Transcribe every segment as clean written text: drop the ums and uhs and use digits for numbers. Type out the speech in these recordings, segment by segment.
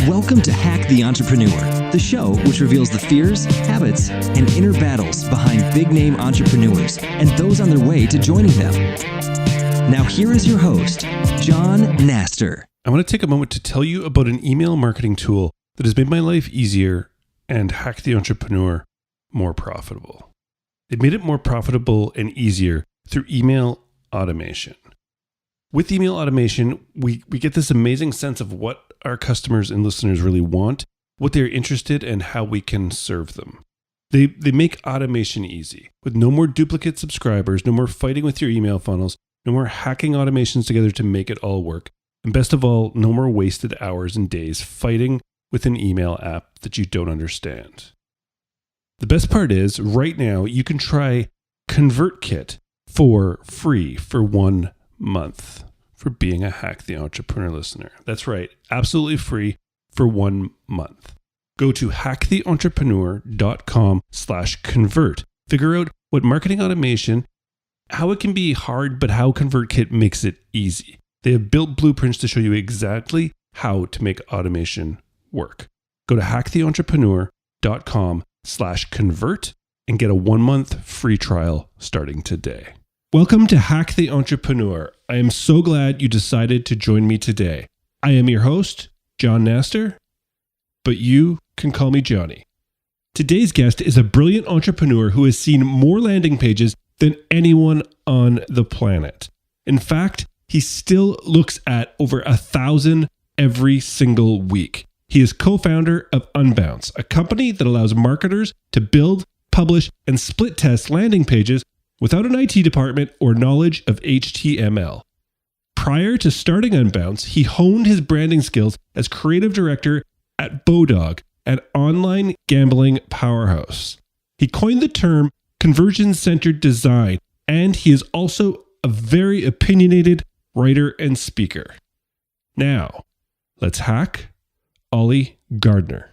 Welcome to Hack the Entrepreneur, the show which reveals the fears, habits, and inner battles behind big-name entrepreneurs and those on their way to joining them. Now here is your host, John Naster. I want to take a moment to tell you about an email marketing tool that has made my life easier and Hack the Entrepreneur more profitable. It made it more profitable and easier through email automation. With email automation, we get this amazing sense of what our customers and listeners really want, what they're interested in, and how we can serve them. They make automation easy, with no more duplicate subscribers, no more fighting with your email funnels, no more hacking automations together to make it all work, and best of all, no more wasted hours and days fighting with an email app that you don't understand. The best part is, right now, you can try ConvertKit for free for 1 month. For being a Hack the Entrepreneur listener. That's right, absolutely free for 1 month. Go to hacktheentrepreneur.com/convert. Figure out what marketing automation, how it can be hard, but how ConvertKit makes it easy. They have built blueprints to show you exactly how to make automation work. Go to hacktheentrepreneur.com/convert and get a 1 month free trial starting today. Welcome to Hack the Entrepreneur. I am so glad you decided to join me today. I am your host, John Naster, but you can call me Johnny. Today's guest is a brilliant entrepreneur who has seen more landing pages than anyone on the planet. In fact, he still looks at over 1,000 every single week. He is co-founder of Unbounce, a company that allows marketers to build, publish, and split test landing pages without an IT department or knowledge of HTML. Prior to starting Unbounce, he honed his branding skills as creative director at Bodog, an online gambling powerhouse. He coined the term conversion-centered design, and he is also a very opinionated writer and speaker. Now, let's hack Oli Gardner.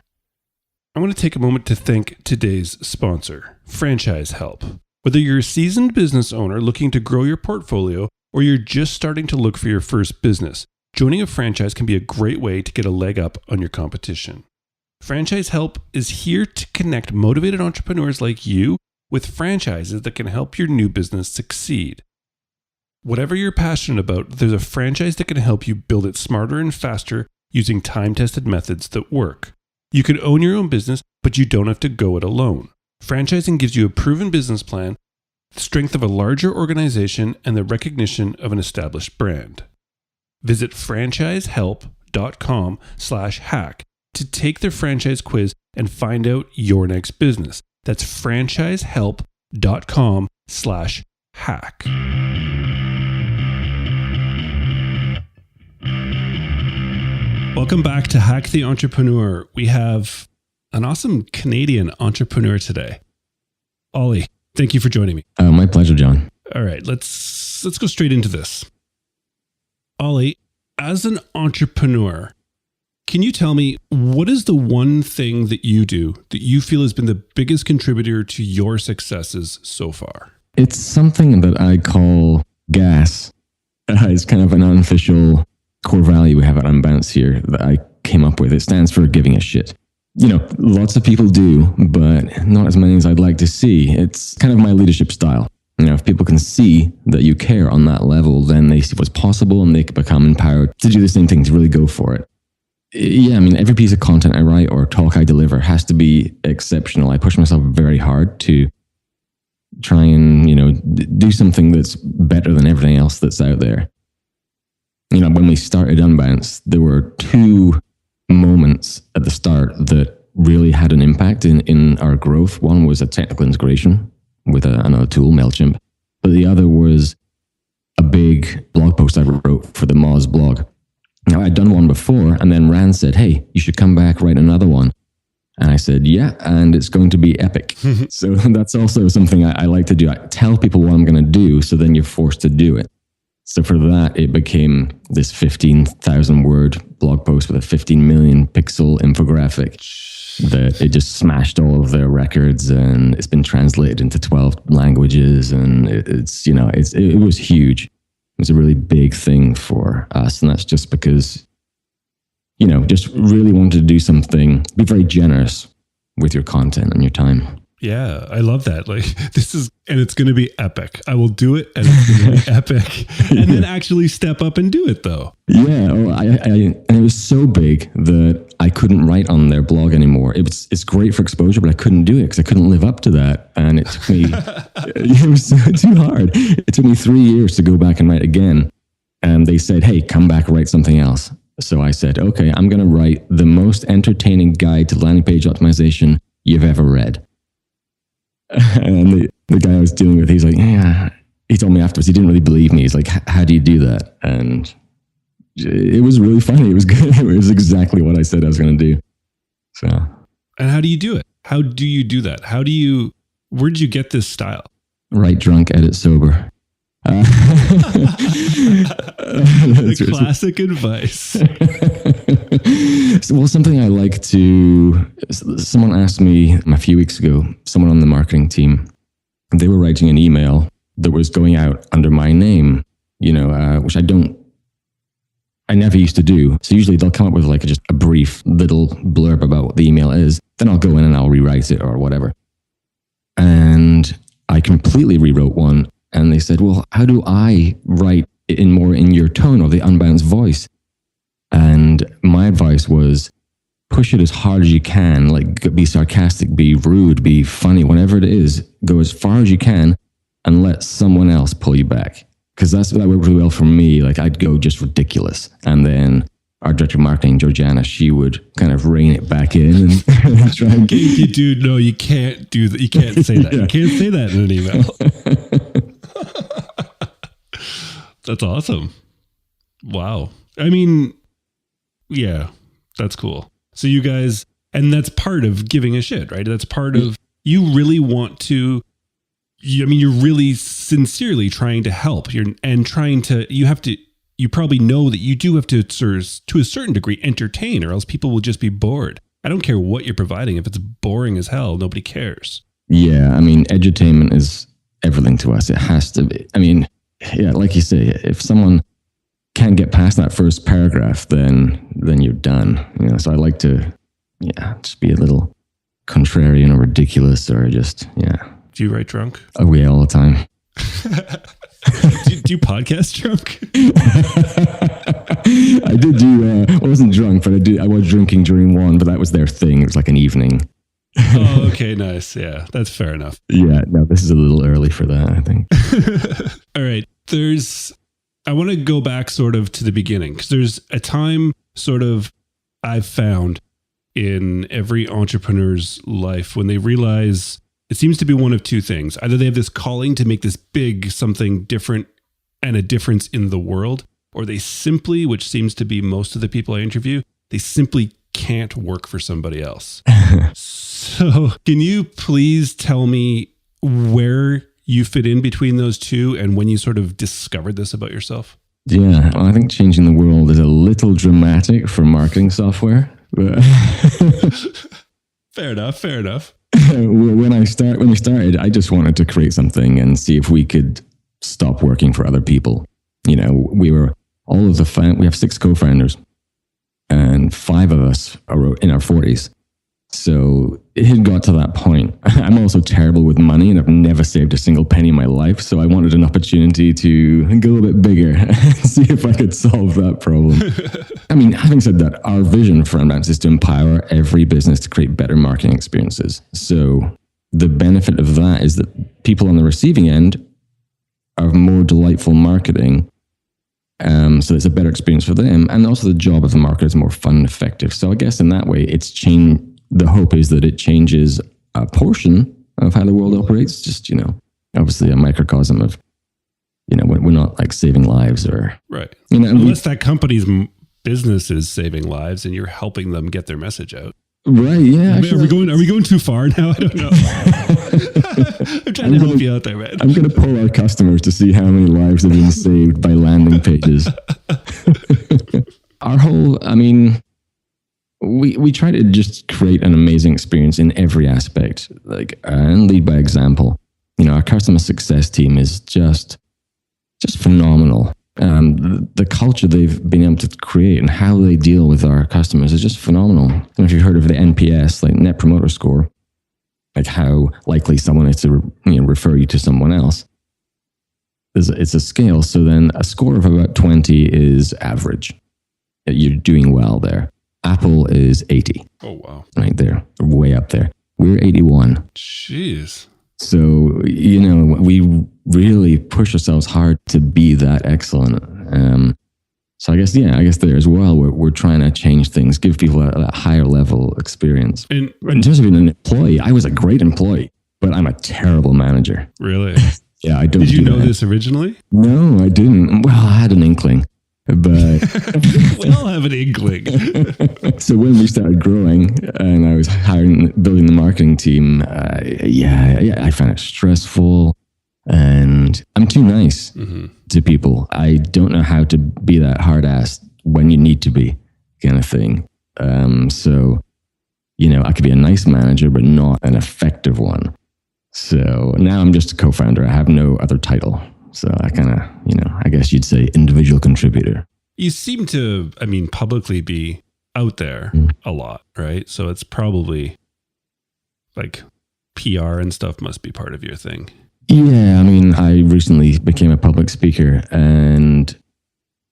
I want to take a moment to thank today's sponsor, Franchise Help. Whether you're a seasoned business owner looking to grow your portfolio or you're just starting to look for your first business, joining a franchise can be a great way to get a leg up on your competition. Franchise Help is here to connect motivated entrepreneurs like you with franchises that can help your new business succeed. Whatever you're passionate about, there's a franchise that can help you build it smarter and faster using time-tested methods that work. You can own your own business, but you don't have to go it alone. Franchising gives you a proven business plan, the strength of a larger organization, and the recognition of an established brand. Visit franchisehelp.com/hack to take their franchise quiz and find out your next business. That's franchisehelp.com/hack. Welcome back to Hack the Entrepreneur. We have an awesome Canadian entrepreneur today. Oli, thank you for joining me. My pleasure, John. All right, let's go straight into this. Oli, as an entrepreneur, can you tell me what is the one thing that you do that you feel has been the biggest contributor to your successes so far? It's something that I call G.A.S. It's kind of an unofficial core value we have at Unbounce here that I came up with. It stands for giving a shit. You know, lots of people do, but not as many as I'd like to see. It's kind of my leadership style. You know, if people can see that you care on that level, then they see what's possible and they can become empowered to do the same thing, to really go for it. Yeah, I mean, every piece of content I write or talk I deliver has to be exceptional. I push myself very hard to try and, you know, do something that's better than everything else that's out there. You know, when we started Unbounce, there were 2 moments at the start that really had an impact in our growth. One was a technical integration with another tool, MailChimp. But the other was a big blog post I wrote for the Moz blog. Now, I'd done one before, and then Rand said, hey, you should come back, write another one. And I said, yeah, and it's going to be epic. So that's also something I like to do. I tell people what I'm going to do, so then you're forced to do it. So for that, it became this 15,000 word blog post with a 15 million pixel infographic. that it just smashed all of their records, and it's been translated into 12 languages, and it was huge. It was a really big thing for us, and that's just because, just really wanted to do something, be very generous with your content and your time. Yeah, I love that. Like, and it's going to be epic. I will do it, and it's going to be epic. And then actually step up and do it, though. Yeah, and it was so big that I couldn't write on their blog anymore. It's great for exposure, but I couldn't do it because I couldn't live up to that. And it took me, it was too hard. It took me 3 years to go back and write again. And they said, hey, come back and write something else. So I said, okay, I'm going to write the most entertaining guide to landing page optimization you've ever read. And the guy I was dealing with, he's like, yeah. He told me afterwards, he didn't really believe me. He's like, how do you do that? And it was really funny. It was good. It was exactly what I said I was going to do. So. And how do you do it? How do you do that? Where did you get this style? Write drunk, edit sober. The classic advice. Well, something I like to, someone asked me a few weeks ago, someone on the marketing team, they were writing an email that was going out under my name, which I never used to do. So usually they'll come up with just a brief little blurb about what the email is. Then I'll go in and I'll rewrite it or whatever. And I completely rewrote one. And they said, well, how do I write it in your tone or the Unbounce voice? And my advice was, push it as hard as you can, be sarcastic, be rude, be funny, whatever it is, go as far as you can and let someone else pull you back. Because that worked really well for me. I'd go just ridiculous. And then our director of marketing, Georgiana, she would kind of rein it back in and try and... Dude, no, you can't do that. You can't say that. Yeah. You can't say that in an email. That's awesome. Wow. I mean, yeah, that's cool. So you guys, and that's part of giving a shit, right? That's part of, you really want to, you're really sincerely trying to help. You probably know that you do have to a certain degree, entertain, or else people will just be bored. I don't care what you're providing. If it's boring as hell, nobody cares. Yeah. Edutainment is everything to us. It has to be. Yeah, like you say, if someone can't get past that first paragraph, then you're done. So I like to, just be a little contrarian or ridiculous or just, Do you write drunk? Oh, yeah, all the time. do you podcast drunk? I did do, I wasn't drunk, but I was drinking during one, but that was their thing. It was like an evening. Oh, okay, nice. Yeah, that's fair enough. Yeah, no, this is a little early for that, I think. All right. I want to go back sort of to the beginning, because there's a time sort of I've found in every entrepreneur's life when they realize it seems to be one of two things. Either they have this calling to make this big something different and a difference in the world, or they simply, which seems to be most of the people I interview, they simply can't work for somebody else. So can you please tell me where you fit in between those two and when you sort of discovered this about yourself? Yeah, well, I think changing the world is a little dramatic for marketing software. Fair enough. When we started, I just wanted to create something and see if we could stop working for other people. We have 6 co-founders and 5 of us are in our 40s. So it had got to that point. I'm also terrible with money and I've never saved a single penny in my life. So I wanted an opportunity to go a bit bigger and see if I could solve that problem. Having said that, our vision for Unbounce is to empower every business to create better marketing experiences. So the benefit of that is that people on the receiving end are more delightful marketing. So it's a better experience for them. And also the job of the marketer is more fun and effective. So I guess in that way, the hope is that it changes a portion of how the world operates. Just, obviously a microcosm of, we're not like saving lives or... Right. Unless that company's business is saving lives and you're helping them get their message out. Right, yeah. Actually, are we going too far now? I don't know. I'm trying to help you out there, man. I'm going to poll our customers to see how many lives have been saved by landing pages. Our whole, we try to just create an amazing experience in every aspect, like, and lead by example. Our customer success team is just phenomenal. The culture they've been able to create and how they deal with our customers is just phenomenal. I don't know if you've heard of the NPS, like Net Promoter Score, like how likely someone is to refer you to someone else. It's a scale. So then a score of about 20 is average. You're doing well there. Apple is 80. Oh, wow. Right there. Way up there. We're 81. Jeez. So, we really push ourselves hard to be that excellent. So I guess there as well, we're trying to change things, give people a higher level experience. And in terms of being an employee, I was a great employee, but I'm a terrible manager. Really? Yeah, I don't. Did you know this originally? No, I didn't. Well, I had an inkling, but we all have an inkling. So when we started growing, and I was building the marketing team, I found it stressful, and I'm too nice to people. I don't know how to be that hard ass when you need to be, kind of thing. So, I could be a nice manager, but not an effective one. So now I'm just a co-founder. I have no other title. So I kind of, I guess you'd say individual contributor. You seem to, publicly be out there a lot, right? So it's probably like PR and stuff must be part of your thing. Yeah, I recently became a public speaker, and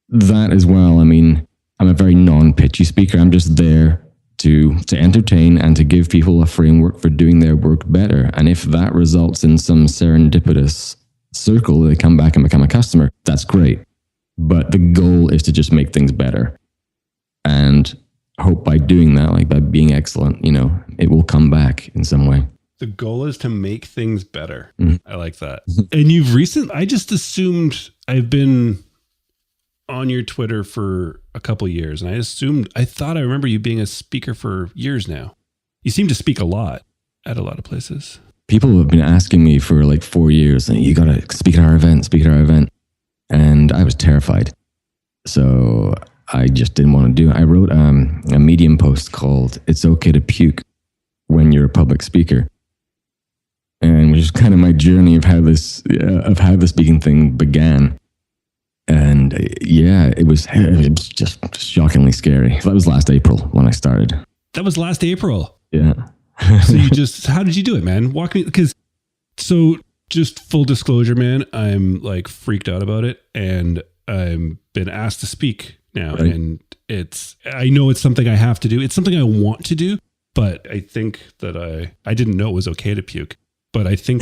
that as well. I'm a very non-pitchy speaker. I'm just there to entertain and to give people a framework for doing their work better. And if that results in some serendipitous circle, they come back and become a customer, that's great. But the goal is to just make things better. And hope by doing that, like by being excellent, it will come back in some way. The goal is to make things better. I like that. And I just assumed I've been on your Twitter for a couple of years, and I thought I remember you being a speaker for years now. You seem to speak a lot at a lot of places. People have been asking me for like 4 years, and you got to speak at our event. And I was terrified. So I just didn't want to do it. I wrote a Medium post called "It's Okay to Puke When You're a Public Speaker." And which is kind of my journey of how the speaking thing began. And it was just shockingly scary. That was last April when I started. That was last April. Yeah. So how did you do it, man? Walk me, just full disclosure, man, I'm like freaked out about it, and I've been asked to speak now, right. And I know it's something I have to do. It's something I want to do, but I think that I didn't know it was okay to puke. But I think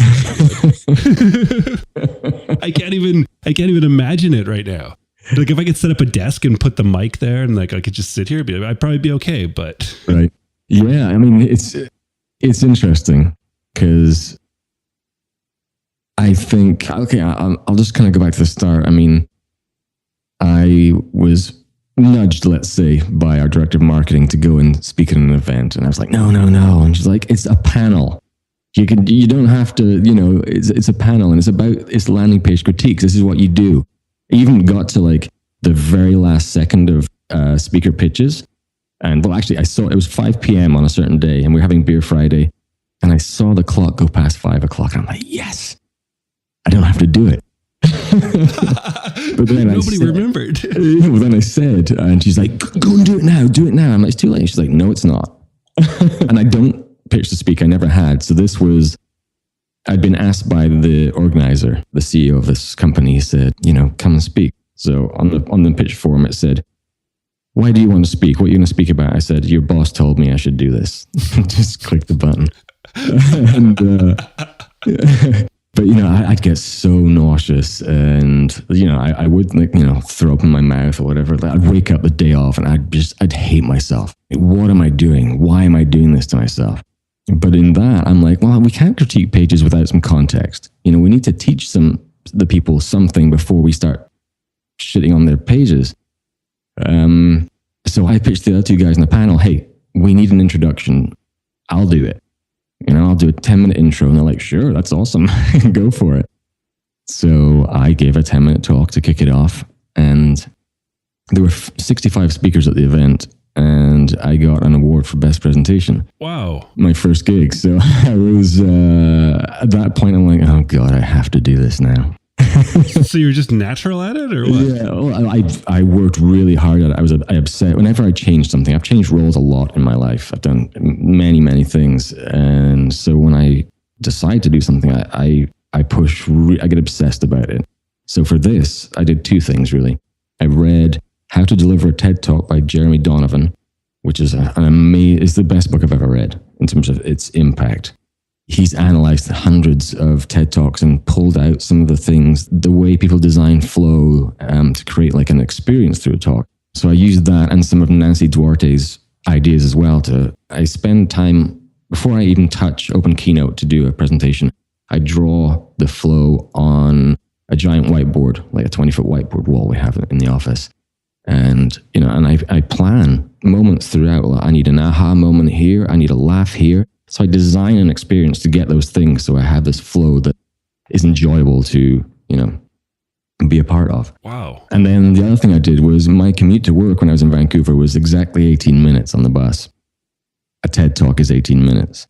I can't even imagine it right now. Like if I could set up a desk and put the mic there and like I could just sit here, I'd probably be okay. But right, yeah. It's interesting because I think I'll just kind of go back to the start. I was nudged, let's say, by our director of marketing to go and speak at an event, and I was like, no, and she's like, it's a panel. You don't have to, it's a panel, and it's landing page critiques. This is what you do. I even got to like the very last second of speaker pitches. And well, actually I saw it was 5 p.m. on a certain day, and we were having Beer Friday, and I saw the clock go past 5 o'clock, and I'm like, yes, I don't have to do it. But then nobody remembered. Well, then I said, and she's like, go and do it now. I'm like, it's too late. She's like, no, it's not. And I don't pitch to speak. I never had. So I'd been asked by the organizer, the CEO of this company. He said, come and speak. So on the pitch form, it said, why do you want to speak? What are you going to speak about? I said, your boss told me I should do this. Just click the button. But, I'd get so nauseous, and, I would throw up in my mouth or whatever. I'd wake up the day off and I'd hate myself. Like, what am I doing? Why am I doing this to myself? But in that, I'm like, well, we can't critique pages without some context. We need to teach the people something before we start shitting on their pages. So I pitched the other two guys in the panel, hey, we need an introduction. I'll do it. I'll do a 10-minute intro. And they're like, sure, that's awesome. Go for it. So I gave a 10-minute talk to kick it off. And there were 65 speakers at the event. and I got an award for best presentation. Wow. My first gig. So I was, at that point, I'm like, oh God, I have to do this now. So you're just natural at it or what? Yeah, well, I worked really hard at it. I upset whenever I changed something. I've changed roles a lot in my life. I've done many things. And so when I decide to do something, I push, I get obsessed about it. So for this, I did two things really. I read How to Deliver a TED Talk by Jeremy Donovan, which is it's the best book I've ever read in terms of its impact. He's analyzed hundreds of TED Talks and pulled out some of the things, the way people design flow to create like an experience through a talk. So I used that and some of Nancy Duarte's ideas as well. I spend time, before I even touch Open Keynote to do a presentation, I draw the flow on a giant whiteboard, like a 20-foot whiteboard wall we have in the office. And, I plan moments throughout. Like, I need an aha moment here. I need a laugh here. So I design an experience to get those things. So I have this flow that is enjoyable to, be a part of. Wow. And then the other thing I did was my commute to work when I was in Vancouver was exactly 18 minutes on the bus. A TED Talk is 18 minutes.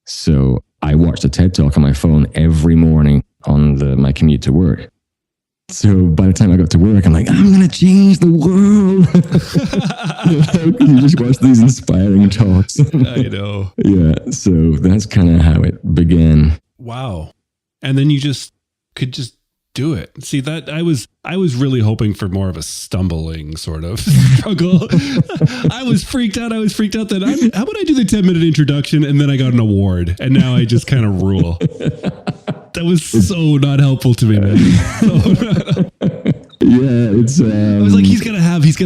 So I watched a TED Talk on my phone every morning on my commute to work. So by the time I got to work, I'm like, I'm going to change the world. You just watch these inspiring talks. I know. Yeah. So that's kind of how it began. Wow. And then you could do it. See, that I was really hoping for more of a stumbling sort of struggle. I was freaked out that how about I do the 10-minute introduction and then I got an award and now I just kind of rule. That was so not helpful to me, man. Yeah, it's. I was like, he's gonna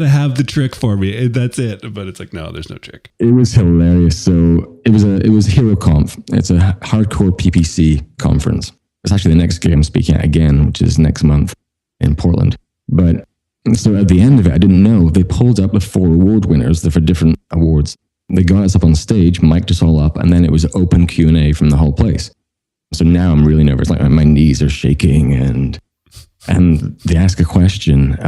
have the trick for me, and that's it. But it's like, no, there's no trick. It was hilarious. So it was HeroConf. It's a hardcore PPC conference. It's actually the next gig I'm speaking at again, which is next month in Portland. But so at the end of it, I didn't know they pulled up the 4 award winners. They're for different awards. They got us up on stage, mic'd us all up, and then it was open Q&A from the whole place. So now I'm really nervous. Like my knees are shaking and they ask a question.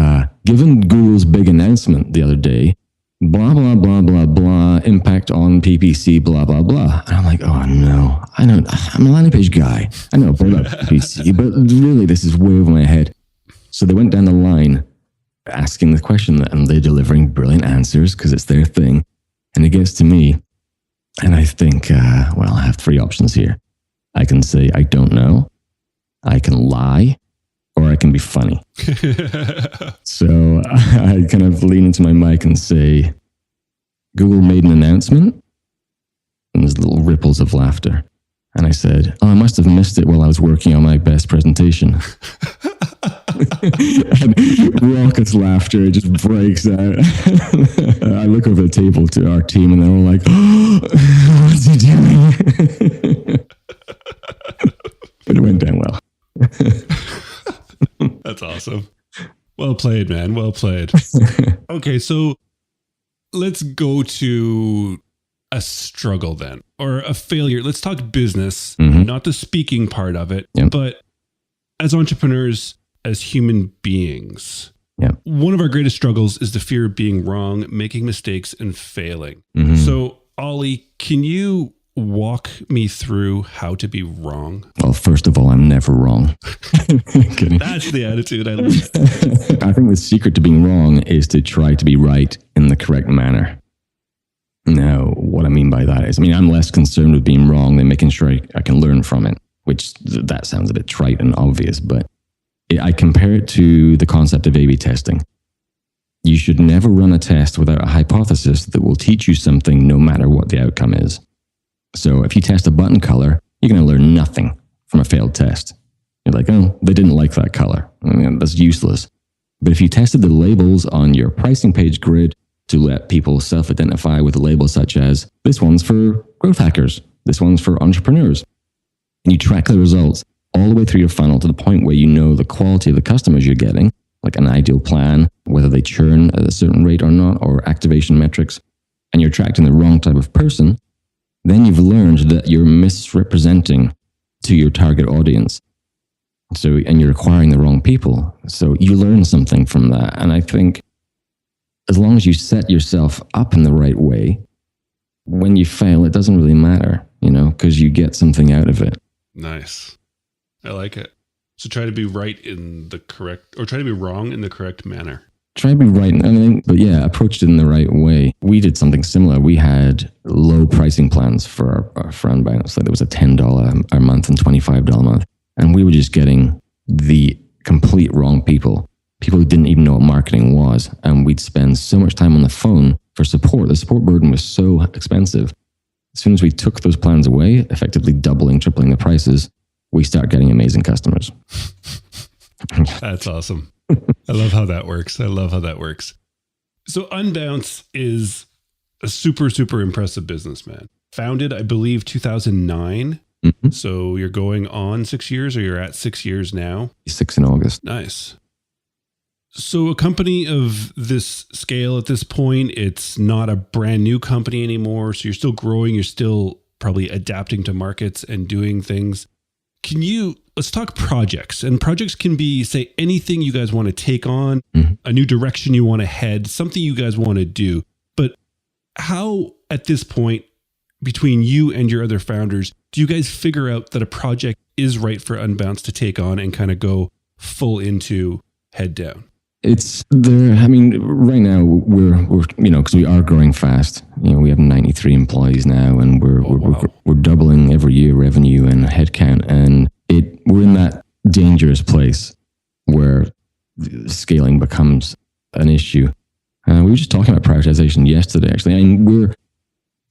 Given Google's big announcement the other day, blah, blah, blah, blah, blah, impact on PPC, blah, blah, blah. And I'm like, oh no, I'm a landing page guy. I know about PPC, but really this is way over my head. So they went down the line asking the question and they're delivering brilliant answers because it's their thing. And it gets to me and I think, I have 3 options here. I can say, I don't know, I can lie, or I can be funny. So I kind of lean into my mic and say, Google made an announcement. And there's little ripples of laughter. And I said, I must have missed it while I was working on my best presentation. And raucous laughter just breaks out. I look over the table to our team and they're all like, oh, what's he doing? But it went down well. That's awesome. Well played, man. Well played. Okay, so let's go to a struggle then, or a failure. Let's talk business, not the speaking part of it, but as entrepreneurs, as human beings, one of our greatest struggles is the fear of being wrong, making mistakes, and failing. So, Oli, can you walk me through how to be wrong? Well, first of all, I'm never wrong. That's the attitude I love. I think the secret to being wrong is to try to be right in the correct manner. Now, what I mean by that is, I'm less concerned with being wrong than making sure I can learn from it, which that sounds a bit trite and obvious, but I compare it to the concept of A/B testing. You should never run a test without a hypothesis that will teach you something no matter what the outcome is. So if you test a button color, you're going to learn nothing from a failed test. You're like, oh, they didn't like that color. That's useless. But if you tested the labels on your pricing page grid to let people self-identify with a label such as, this one's for growth hackers, this one's for entrepreneurs, and you track the results all the way through your funnel to the point where you know the quality of the customers you're getting, like an ideal plan, whether they churn at a certain rate or not, or activation metrics, and you're attracting the wrong type of person, then you've learned that you're misrepresenting to your target audience. So, and you're acquiring the wrong people. So you learn something from that. And I think as long as you set yourself up in the right way, when you fail, it doesn't really matter, because you get something out of it. Nice. I like it. So try to be right in the correct, or try to be wrong in the correct manner. Try to be right in anything, but yeah, approached it in the right way. We did something similar. We had low pricing plans for Unbounce. Like there was a $10 a month and $25 a month. And we were just getting the complete wrong people who didn't even know what marketing was. And we'd spend so much time on the phone for support. The support burden was so expensive. As soon as we took those plans away, effectively doubling, tripling the prices, we start getting amazing customers. That's awesome. I love how that works. So Unbounce is a super, super impressive business, man. Founded, I believe, 2009. Mm-hmm. So you're going on 6 years, or you're at 6 years now? 6 in August. Nice. So a company of this scale at this point, it's not a brand new company anymore. So you're still growing. You're still probably adapting to markets and doing things. Let's talk projects. And projects can be, say, anything you guys want to take on, a new direction you want to head, something you guys want to do. But how, at this point, between you and your other founders, do you guys figure out that a project is right for Unbounce to take on and kind of go full into head down? It's there. I mean, right now we're because we are growing fast. We have 93 employees now, and we're doubling every year revenue and headcount, and we're in that dangerous place where scaling becomes an issue. We were just talking about prioritization yesterday, actually, and we're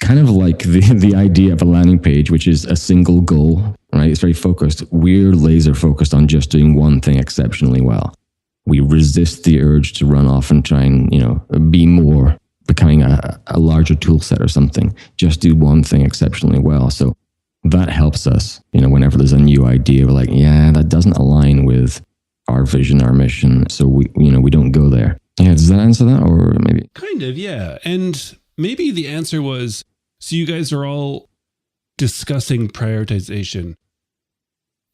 kind of like the idea of a landing page, which is a single goal, right? It's very focused. We're laser focused on just doing one thing exceptionally well. We resist the urge to run off and try and, be more, becoming a larger tool set or something. Just do one thing exceptionally well. So that helps us, whenever there's a new idea, we're like, yeah, that doesn't align with our vision, our mission. So we don't go there. Yeah, does that answer that? Or maybe? Kind of, yeah. And maybe the answer was, so you guys are all discussing prioritization.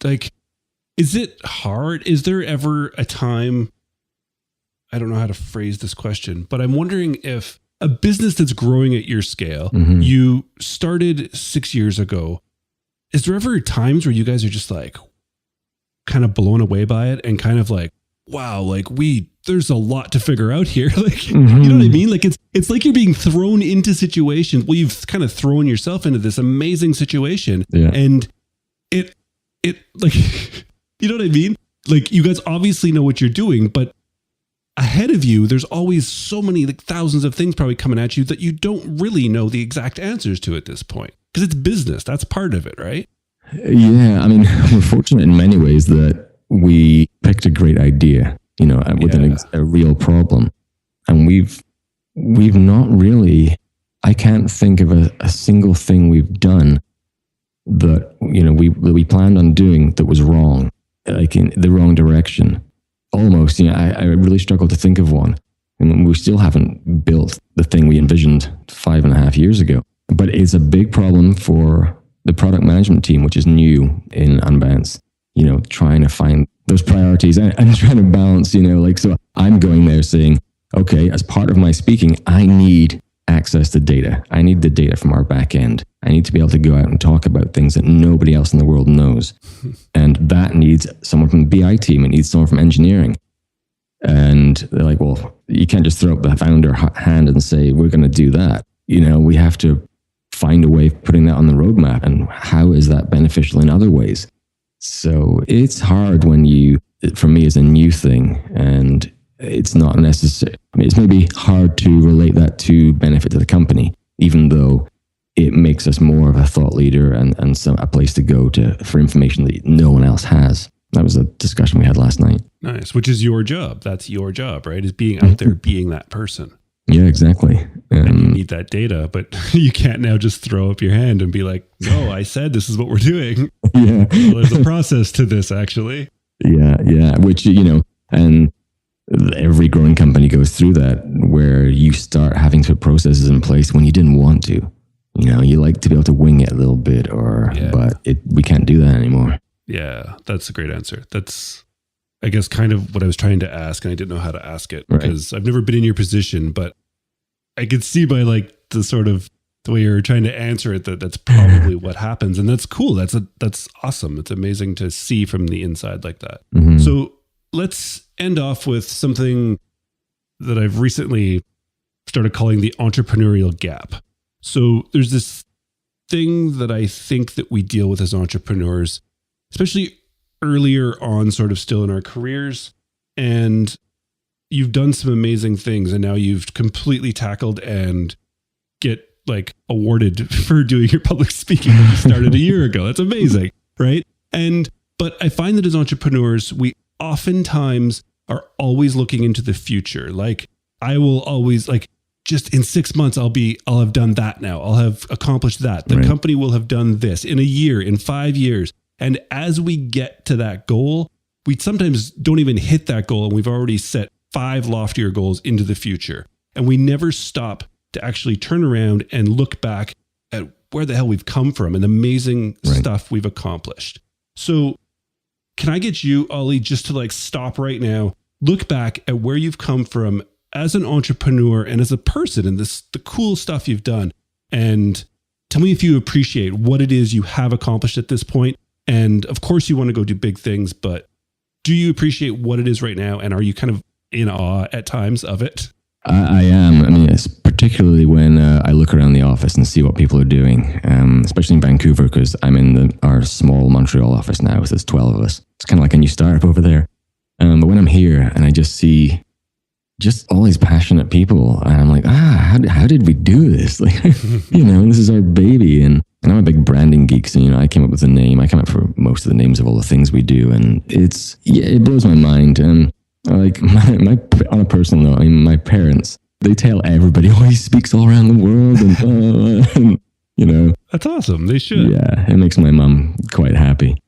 Like, is it hard? Is there ever a time, I don't know how to phrase this question, but I'm wondering if a business that's growing at your scale, you started 6 years ago, is there ever times where you guys are just like kind of blown away by it and kind of like, wow, like there's a lot to figure out here. Like, you know what I mean? Like it's like you're being thrown into situations. Well, you've kind of thrown yourself into this amazing situation, and it like, you know what I mean? Like, you guys obviously know what you're doing, but ahead of you, there's always so many, like thousands of things probably coming at you that you don't really know the exact answers to at this point. Because it's business. That's part of it, right? Yeah. I mean, we're fortunate in many ways that we picked a great idea, with a real problem. And we've not really, I can't think of a single thing we've done that, we planned on doing that was wrong, like in the wrong direction. Almost, I really struggle to think of one. And we still haven't built the thing we envisioned 5.5 years ago. But it's a big problem for the product management team, which is new in Unbounce, trying to find those priorities and trying to balance, so I'm going there saying, okay, as part of my speaking, I need access to data. I need the data from our back end. I need to be able to go out and talk about things that nobody else in the world knows. And that needs someone from the BI team. It needs someone from engineering. And they're like, well, you can't just throw up the founder hand and say, we're going to do that. We have to find a way of putting that on the roadmap. And how is that beneficial in other ways? So it's hard for me, it's a new thing, and it's not necessary. I mean, it's maybe hard to relate that to benefit to the company, even though it makes us more of a thought leader and a place to go for information that no one else has. That was a discussion we had last night. Nice, which is your job. That's your job, right? Is being out there, being that person. Yeah, exactly. And you need that data, but you can't now just throw up your hand and be like, no, I said this is what we're doing. Yeah. Well, there's a process to this, actually. Yeah. Which, and every growing company goes through that, where you start having to put processes in place when you didn't want to. You like to be able to wing it a little bit, but we can't do that anymore. Yeah, that's a great answer. I guess kind of what I was trying to ask, and I didn't know how to ask it because I've never been in your position, but I could see by like the sort of the way you're trying to answer it that's probably what happens. And that's cool. That's awesome. It's amazing to see from the inside like that. Mm-hmm. So let's end off with something that I've recently started calling the entrepreneurial gap. So there's this thing that I think that we deal with as entrepreneurs, especially earlier on, sort of still in our careers. And you've done some amazing things, and now you've completely tackled and get like awarded for doing your public speaking that you started a year ago. That's amazing, right? But I find that as entrepreneurs, we oftentimes are always looking into the future. Like I will always like, just in 6 months, I'll have done that now. I'll have accomplished that. The company will have done this in a year, in 5 years. And as we get to that goal, we sometimes don't even hit that goal. And we've already set 5 loftier goals into the future. And we never stop to actually turn around and look back at where the hell we've come from and the amazing stuff we've accomplished. So can I get you, Oli, just to like stop right now, look back at where you've come from as an entrepreneur and as a person and the cool stuff you've done. And tell me if you appreciate what it is you have accomplished at this point. And of course you want to go do big things, but do you appreciate what it is right now? And are you kind of in awe at times of it? I am. I mean, it's particularly when I look around the office and see what people are doing, especially in Vancouver, because I'm in our small Montreal office now. There's 12 of us. It's kind of like a new startup over there. But when I'm here and I just see just all these passionate people, and I'm like, how did we do this? Like, this is our baby. And I'm a big branding geek, so, I came up with the name. I came up for most of the names of all the things we do. And it blows my mind. And like my on a personal note, my parents, they tell everybody, he speaks all around the world. And That's awesome. They should. Yeah, it makes my mom quite happy.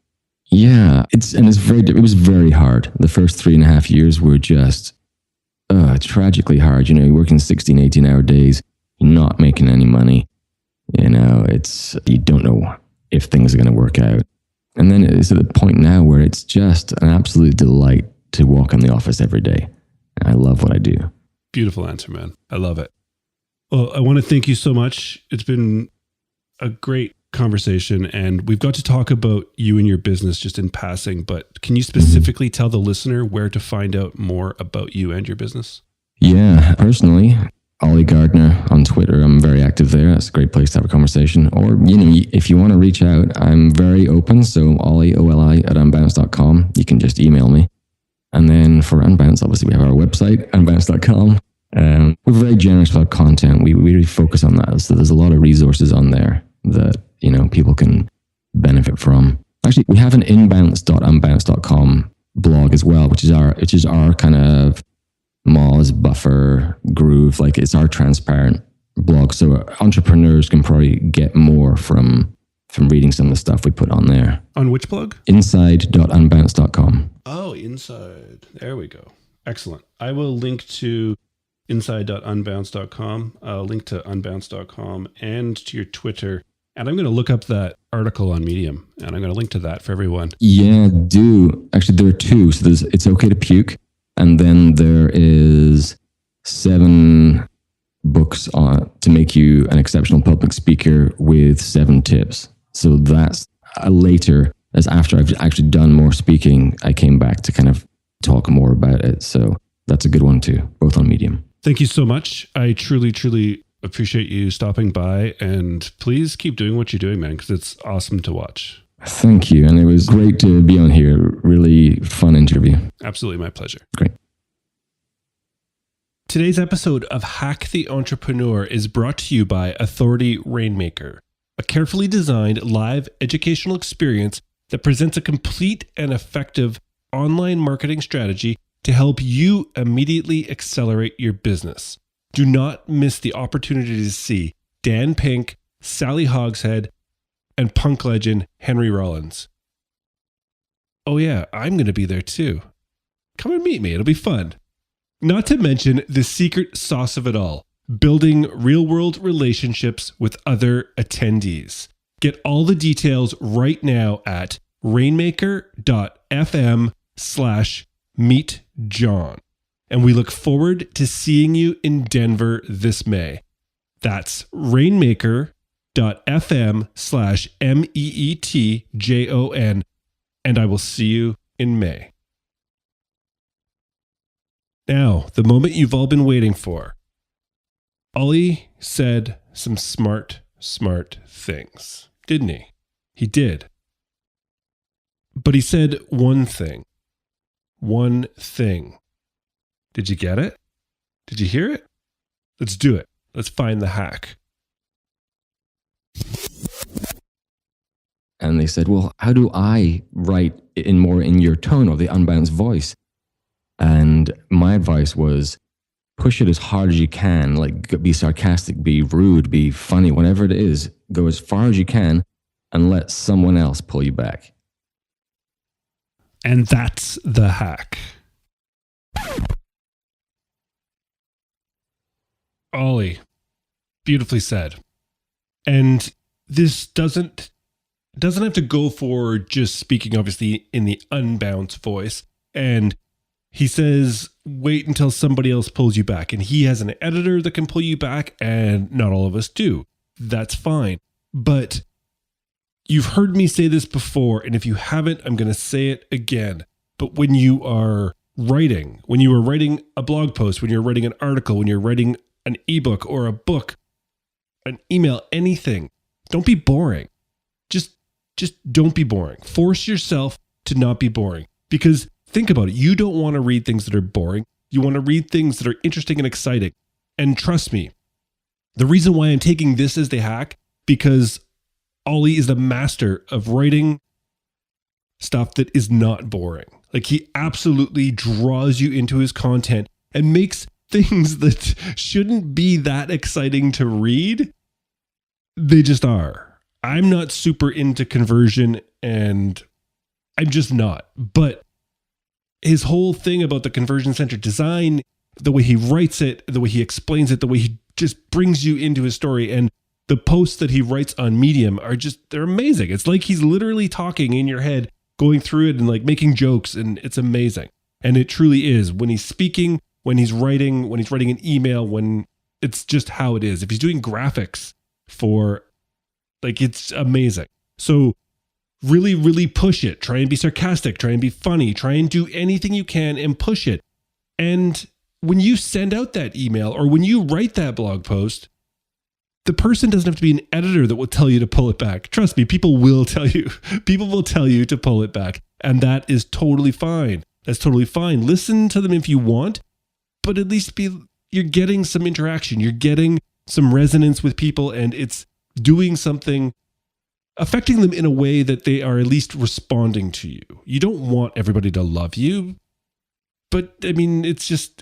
Yeah, it was very hard. The first 3.5 years were just tragically hard. You're working 16, 18-hour days, you're not making any money. You don't know if things are going to work out. And then it's at the point now where it's just an absolute delight to walk in the office every day. And I love what I do. Beautiful answer, man. I love it. Well, I want to thank you so much. It's been a great conversation, and we've got to talk about you and your business just in passing, but can you specifically tell the listener where to find out more about you and your business? Yeah, personally, Oli Gardner on Twitter. I'm very active there. That's a great place to have a conversation. Or, if you want to reach out, I'm very open. So Oli, OLI at Unbounce.com. You can just email me. And then for Unbounce, obviously we have our website, unbounce.com. We're very generous with our content. We really focus on that. So there's a lot of resources on there that, people can benefit from. Actually, we have an inbounce.unbounce.com blog as well, which is our kind of Moz buffer groove. Like it's our transparent blog. So entrepreneurs can probably get more from reading some of the stuff we put on there. On which blog? Inside.unbounce.com. Oh, Inside. There we go. Excellent. I will link to inside.unbounce.com. I'll link to unbounce.com and to your Twitter. And I'm going to look up that article on Medium, and I'm going to link to that for everyone. Yeah, do. Actually, there are 2. So there's It's Okay to Puke, and then there is 7 books to make you an exceptional public speaker with 7 tips. So that's later, as after I've actually done more speaking, I came back to kind of talk more about it. So that's a good one too, both on Medium. Thank you so much. I truly, truly appreciate you stopping by, and please keep doing what you're doing, man, because it's awesome to watch. Thank you. And it was great to be on here. Really fun interview. Absolutely my pleasure. Great. Today's episode of Hack the Entrepreneur is brought to you by Authority Rainmaker, a carefully designed live educational experience that presents a complete and effective online marketing strategy to help you immediately accelerate your business. Do not miss the opportunity to see Dan Pink, Sally Hogshead, and punk legend Henry Rollins. Oh yeah, I'm going to be there too. Come and meet me. It'll be fun. Not to mention the secret sauce of it all, building real-world relationships with other attendees. Get all the details right now at rainmaker.fm/ meet John. And we look forward to seeing you in Denver this May. That's rainmaker.fm/MEETJON. And I will see you in May. Now, the moment you've all been waiting for. Oli said some smart things, didn't he? He did. But he said one thing. One thing. Did you get it? Did you hear it? Let's do it. Let's find the hack. And they said, well, how do I write in your tone or the Unbounce voice? And my advice was, push it as hard as you can, like be sarcastic, be rude, be funny, whatever it is, go as far as you can and let someone else pull you back. And that's the hack. Oli, beautifully said. And this doesn't have to go for just speaking, obviously, in the Unbounce voice. And he says, wait until somebody else pulls you back. And he has an editor that can pull you back, and not all of us do. That's fine. But you've heard me say this before, and if you haven't, I'm going to say it again. But when you are writing a blog post, when you're writing an article, when you're writing an ebook or a book, an email, anything, don't be boring. Just don't be boring. Force yourself to not be boring. Because think about it. You don't want to read things that are boring. You want to read things that are interesting and exciting. And trust me, the reason why I'm taking this as the hack, because Oli is the master of writing stuff that is not boring. Like, he absolutely draws you into his content and makes things that shouldn't be that exciting to read, they just are. I'm not super into conversion, and I'm just not. But his whole thing about the conversion-centered design, the way he writes it, the way he explains it, the way he just brings you into his story, and the posts that he writes on Medium they're amazing. It's like he's literally talking in your head, going through it and like making jokes, and it's amazing. And it truly is. When he's speaking, when he's writing an email, when it's just how it is. If he's doing graphics it's amazing. So really, really push it. Try and be sarcastic. Try and be funny. Try and do anything you can and push it. And when you send out that email or when you write that blog post, the person doesn't have to be an editor that will tell you to pull it back. Trust me, people will tell you. People will tell you to pull it back. And that is totally fine. That's totally fine. Listen to them if you want, but at least you're getting some interaction. You're getting some resonance with people, and it's doing something, affecting them in a way that they are at least responding to you. You don't want everybody to love you, but I mean, it's just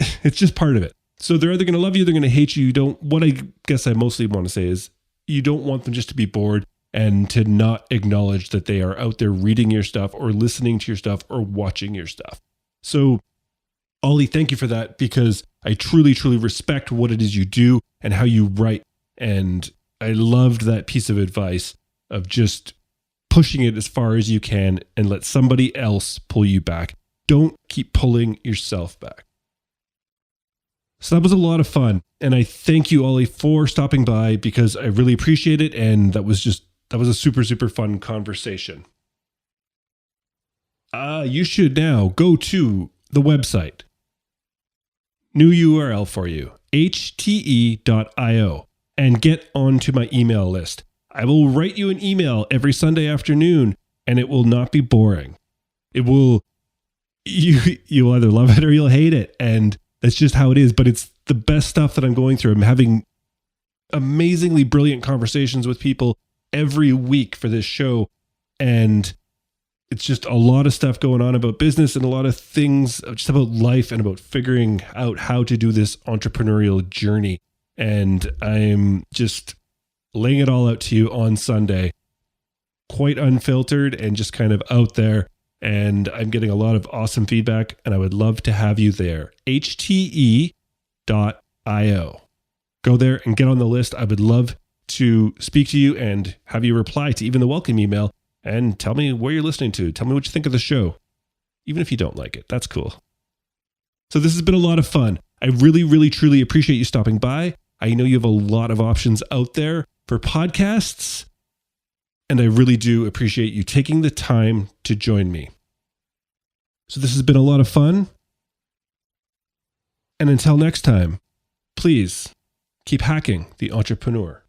part of it. So they're either going to love you, they're going to hate you. What I guess I mostly want to say is you don't want them just to be bored and to not acknowledge that they are out there reading your stuff or listening to your stuff or watching your stuff. So Oli, thank you for that, because I truly, truly respect what it is you do and how you write. And I loved that piece of advice of just pushing it as far as you can and let somebody else pull you back. Don't keep pulling yourself back. So that was a lot of fun. And I thank you, Oli, for stopping by, because I really appreciate it. And that was a super, super fun conversation. You should now go to the website. New URL for you, HTE.io, and get onto my email list. I will write you an email every Sunday afternoon, and it will not be boring. You'll either love it or you'll hate it. And that's just how it is. But it's the best stuff that I'm going through. I'm having amazingly brilliant conversations with people every week for this show. And it's just a lot of stuff going on about business and a lot of things just about life and about figuring out how to do this entrepreneurial journey. And I'm just laying it all out to you on Sunday, quite unfiltered and just kind of out there. And I'm getting a lot of awesome feedback, and I would love to have you there. HTE.io. Go there and get on the list. I would love to speak to you and have you reply to even the welcome email and tell me where you're listening to. Tell me what you think of the show. Even if you don't like it, that's cool. So this has been a lot of fun. I really, really, truly appreciate you stopping by. I know you have a lot of options out there for podcasts, and I really do appreciate you taking the time to join me. So this has been a lot of fun. And until next time, please keep hacking the entrepreneur.